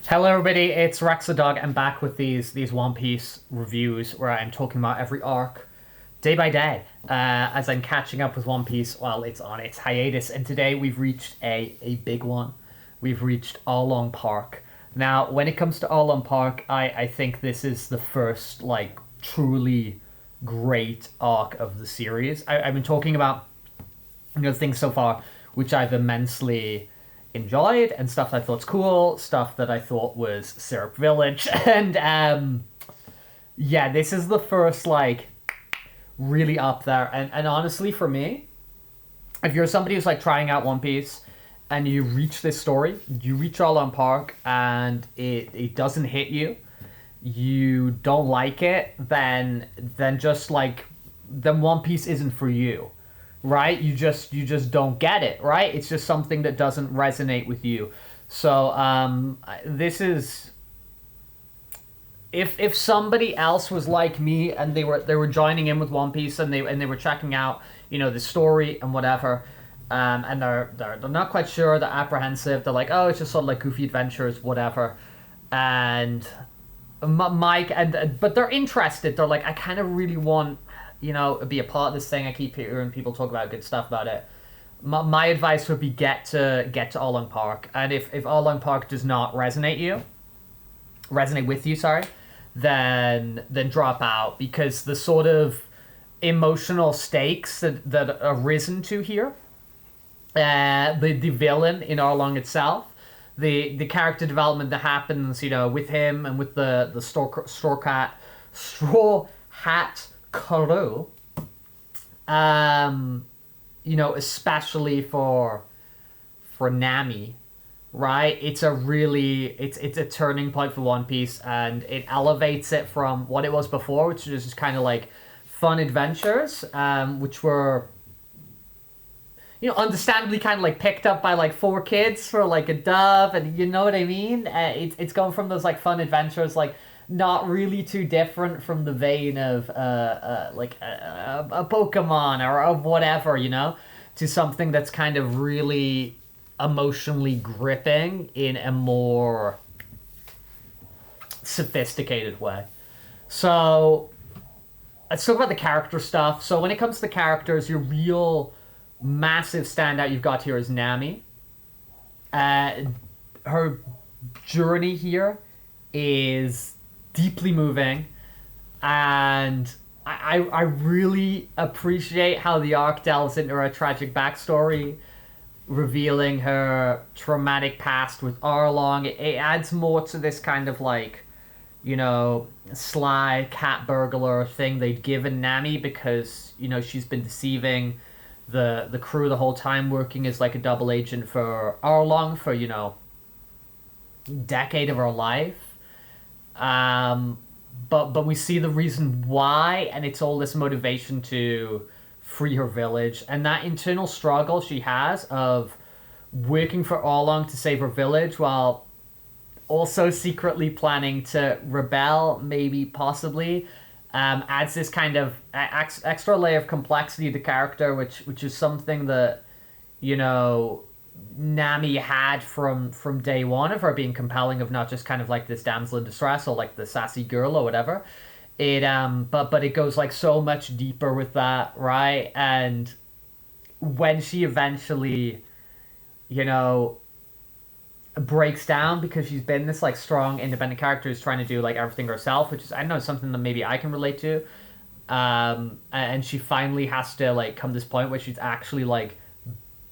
Hello everybody, it's Rex the Dog. I'm back with these One Piece reviews where I'm talking about every arc day by day as I'm catching up with One Piece while it's on its hiatus. And today we've reached a big one. We've reached Arlong Park. Now, when it comes to Arlong Park, I think this is the first like truly great arc of the series. I've been talking about things so far which I've immensely enjoyed and stuff I thought's cool, stuff that I thought was Syrup Village, and yeah, this is the first like really up there. And honestly, for me, if you're somebody who's like trying out One Piece and you reach this story, you reach Arlong Park and it doesn't hit you, you don't like it, then just like then One Piece isn't for you, right? You just don't get it, right? It's just something that doesn't resonate with you. So this is if somebody else was like me and they were joining in with One Piece and they were checking out the story and whatever, and they're not quite sure, they're apprehensive, they're like, oh, it's just sort of like goofy adventures, whatever, and Mike but they're interested, they're like, I kind of really want be a part of this thing. I keep hearing people talk about good stuff about it. My advice would be get to Arlong Park, and if Arlong Park does not resonate with you, sorry, then drop out, because the sort of emotional stakes that are risen to here, the villain in Arlong itself, the character development that happens, with him and with the straw hat crew, especially for Nami, right? It's a turning point for One Piece, and it elevates it from what it was before, which was just kind of like fun adventures, which were understandably kind of like picked up by like four kids for like a dub, and you know what I mean? It's gone from those like fun adventures, like not really too different from the vein of like a Pokemon or of whatever, to something that's kind of really emotionally gripping in a more sophisticated way. So let's talk about the character stuff. So when it comes to the characters, your real massive standout you've got here is Nami. Her journey here is deeply moving, and I really appreciate how the arc delves into her tragic backstory, revealing her traumatic past with Arlong. It adds more to this kind of like sly cat burglar thing they'd given Nami, because she's been deceiving the crew the whole time, working as like a double agent for Arlong for decade of her life. But we see the reason why, and it's all this motivation to free her village, and that internal struggle she has of working for Arlong to save her village while also secretly planning to rebel, maybe, possibly, adds this kind of extra layer of complexity to the character, which is something that Nami had from day one of her being compelling, of not just kind of like this damsel in distress or like the sassy girl or whatever. But it goes like so much deeper with that, right? And when she eventually breaks down because she's been this like strong independent character who's trying to do like everything herself, which is, I know, something that maybe I can relate to, and she finally has to like come to this point where she's actually like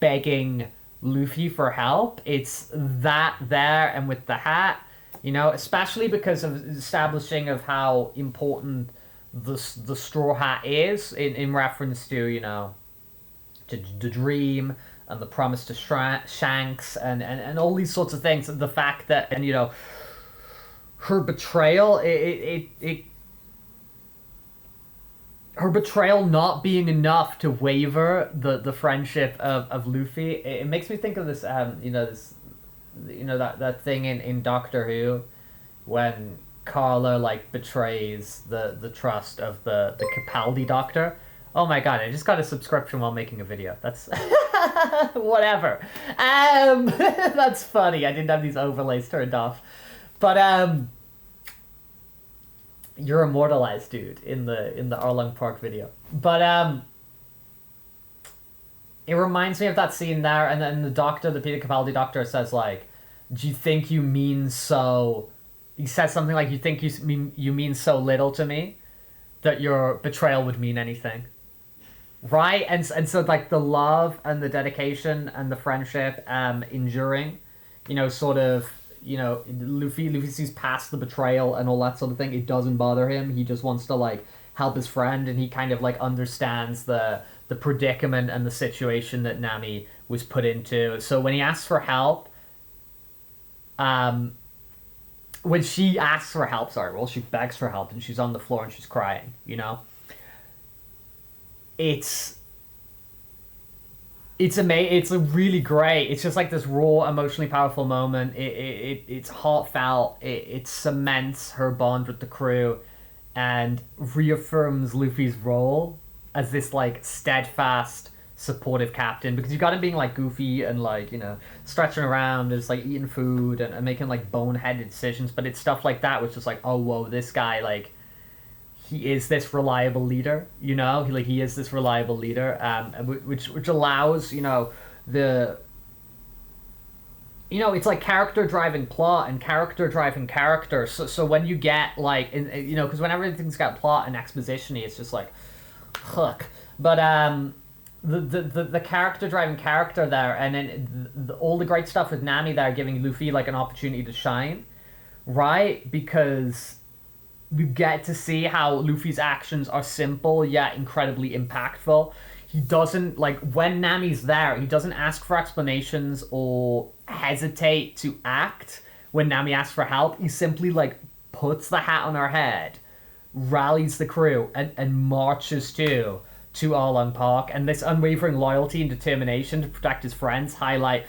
begging Luffy for help. It's that there, and with the hat, especially because of establishing of how important the straw hat is in reference to to the dream and the promise to Shanks and all these sorts of things. The fact that, and her betrayal, her betrayal not being enough to waver the friendship of Luffy. It makes me think of this that thing in Doctor Who, when Carla like betrays the trust of the Capaldi Doctor. Oh my god, I just got a subscription while making a video. That's whatever. That's funny. I didn't have these overlays turned off. But you're immortalized, dude, in the Arlong Park video. But it reminds me of that scene there, and then the doctor, the Peter Capaldi doctor, says like, "Do you think you mean so?" He says something like, "You think you mean so little to me that your betrayal would mean anything." Right? And so like the love and the dedication and the friendship enduring, sort of, Luffy sees past the betrayal and all that sort of thing. It doesn't bother him. He just wants to like help his friend, and he kind of like understands the predicament and the situation that Nami was put into. So when he asks for help, when she asks for help, she begs for help and she's on the floor and she's crying, it's it's a really great. It's just like this raw, emotionally powerful moment. It's heartfelt. It cements her bond with the crew, and reaffirms Luffy's role as this like steadfast, supportive captain. Because you got him being like goofy and like stretching around and just like eating food and making like boneheaded decisions. But it's stuff like that which is like, oh whoa, this guy like. He is this reliable leader, he is this reliable leader, which allows, the, it's like character driving plot and character driving character. So when you get like, because when everything's got plot and exposition, it's just like, hook. But the character driving character there, and then all the great stuff with Nami there, giving Luffy like an opportunity to shine, right? Because we get to see how Luffy's actions are simple yet incredibly impactful. He doesn't, like, when Nami's there, he doesn't ask for explanations or hesitate to act when Nami asks for help. He simply, like, puts the hat on her head, rallies the crew, and marches to Arlong Park. And this unwavering loyalty and determination to protect his friends highlight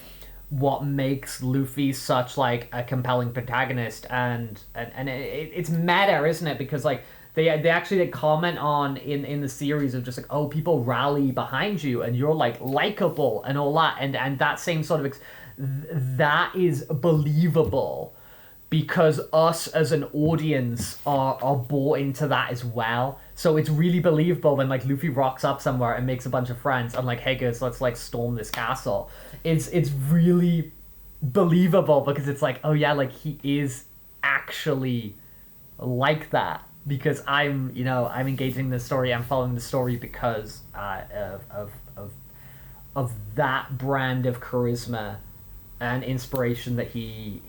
what makes Luffy such like a compelling protagonist, and it's meta, isn't it? Because like they actually comment on in the series of just like, oh, people rally behind you and you're like likable and all that, and that same sort of that is believable because us as an audience are bought into that as well. So it's really believable when like Luffy rocks up somewhere and makes a bunch of friends and like, hey guys, let's like storm this castle. It's really believable because it's like, oh yeah, like he is actually like that, because I'm engaging the story, I'm following the story because of that brand of charisma and inspiration that he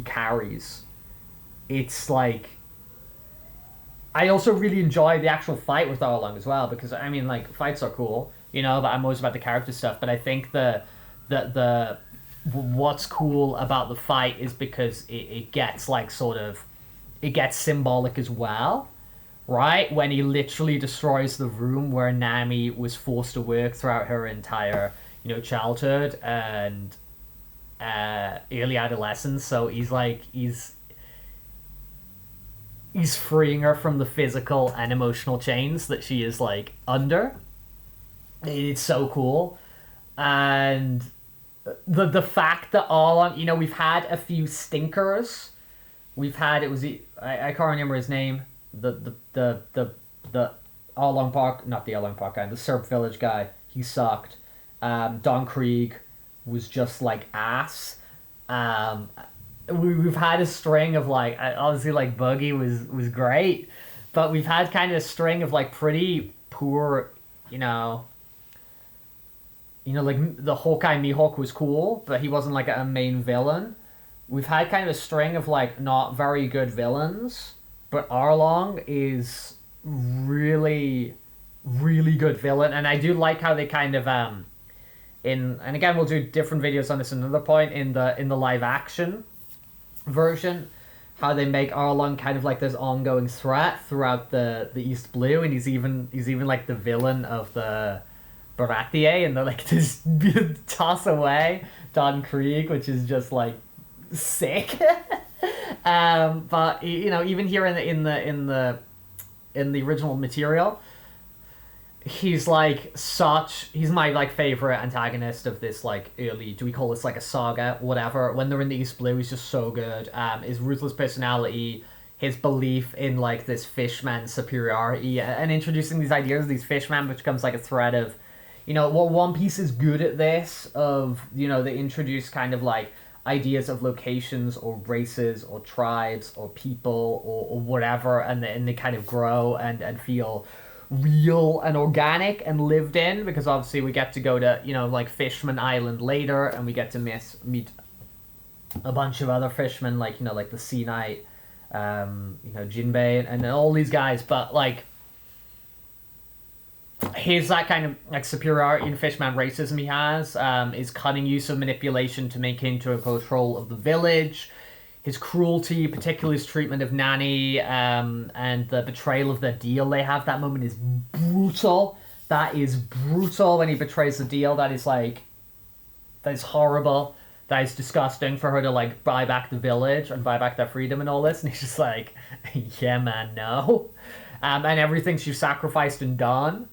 carries. It's like, I also really enjoy the actual fight with Arlong as well, because I mean, like, fights are cool, but I'm always about the character stuff. But I think the what's cool about the fight is because it gets like sort of, it gets symbolic as well, right? When he literally destroys the room where Nami was forced to work throughout her entire childhood and early adolescence. So he's freeing her from the physical and emotional chains that she is like under. It's so cool. And the fact that we've had a few stinkers. We've had, I can't remember his name, the Arlong Park, not the Arlong Park guy, the Serb Village guy. He sucked. Don Krieg was just like ass. We've had a string of like, obviously like Buggy was great, but we've had kind of a string of like pretty poor, like the Hawkeye Mihawk was cool, but he wasn't like a main villain. We've had kind of a string of like not very good villains, but Arlong is really, really good villain, and I do like how they kind of and again we'll do different videos on this another point in the live action version, how they make Arlong kind of like this ongoing threat throughout the East Blue, and he's even like the villain of the Baratheon, and they're like just toss away Don Krieg, which is just like sick. But even here in the original material, he's like he's my like favorite antagonist of this like early, do we call this like a saga, whatever. When they're in the East Blue, he's just so good. His ruthless personality, his belief in like this fishman superiority, and introducing these ideas of these fishmen, which becomes like a thread of, well, One Piece is good at this of, they introduce kind of like ideas of locations or races or tribes or people or whatever, and they kind of grow and feel real and organic and lived in, because obviously we get to go to, like Fishman Island later, and we get to meet a bunch of other fishmen, like, like the Sea Knight, Jinbei, and all these guys. But like, here's that kind of like superiority in fishman racism he has, his cunning use of manipulation to maintain control of the village, his cruelty, particularly his treatment of Nani, and the betrayal of the deal they have. That moment is brutal. That is brutal when he betrays the deal. That is horrible. That is disgusting for her to like buy back the village and buy back their freedom and all this. And he's just like, yeah, man, no. And everything she's sacrificed and done,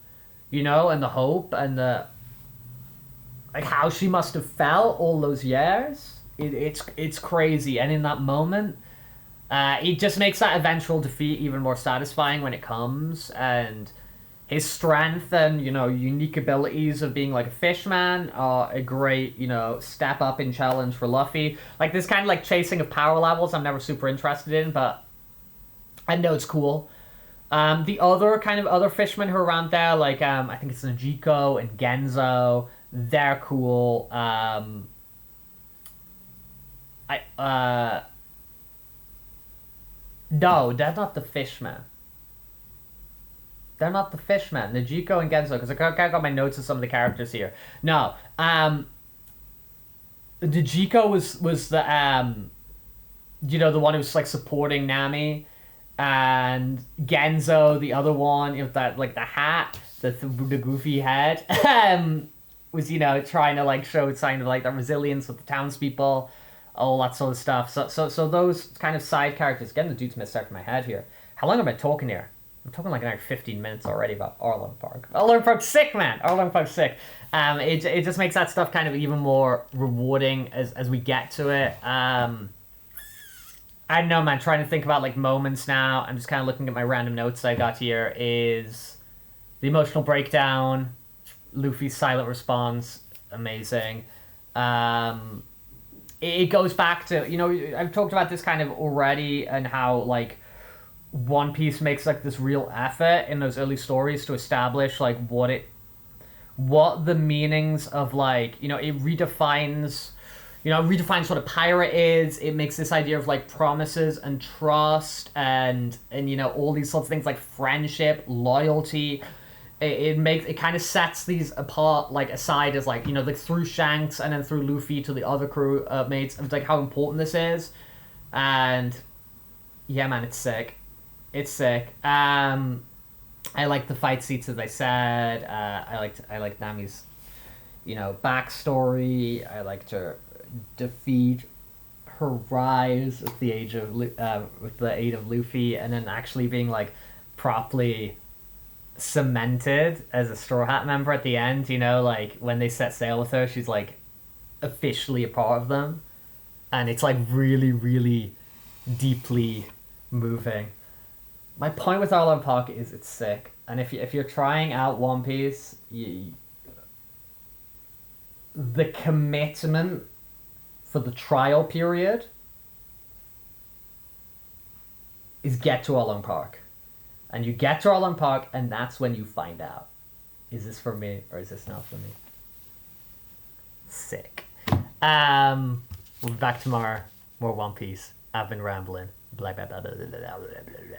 and the hope and the like, how she must have felt all those years. It's crazy. And in that moment, it just makes that eventual defeat even more satisfying when it comes. And his strength and, unique abilities of being like a fishman are a great, step up in challenge for Luffy. Like, this kind of like chasing of power levels I'm never super interested in, but I know it's cool. The other fishmen who are around there, like, I think it's Najiko and Genzo, they're cool. No, they're not the fishmen. They're not the fishmen. Najiko and Genzo, because I got my notes of some of the characters here. No, Najiko was the the one who was like supporting Nami, and Genzo, the other one, that like the hat, the goofy head, was trying to like show sign of like the resilience of the townspeople, all that sort of stuff. So those kind of side characters. Again, the dude's missed out of my head here. How long am I talking here? I'm talking like another 15 minutes already about Arlong Park. Arlong Park's sick, man. Arlong Park's sick. It just makes that stuff kind of even more rewarding as we get to it. I don't know, man. Trying to think about like moments now. I'm just kind of looking at my random notes I got here. Is the emotional breakdown, Luffy's silent response, amazing. It goes back to, I've talked about this kind of already, and how like One Piece makes like this real effort in those early stories to establish like what the meanings of like, it redefines what a pirate is. It makes this idea of like promises and trust and all these sorts of things like friendship, loyalty. It kind of sets these apart, like aside as like, like through Shanks and then through Luffy to the other crew mates, of like how important this is. And yeah, man, it's sick. It's sick. I like the fight scenes, as I said. I liked Nami's, backstory. I liked her defeat, her rise with the aid of Luffy, and then actually being like properly cemented as a Straw Hat member at the end. Like when they set sail with her, she's like officially a part of them, and it's like really, really deeply moving. My point with Arlong Park is it's sick, and if you're trying out One Piece, the commitment for the trial period is get to Arlong Park, and you get to Arlong Park, and that's when you find out, is this for me or is this not for me? Sick. We'll be back tomorrow. More One Piece. I've been rambling. Blah blah blah blah blah blah blah blah.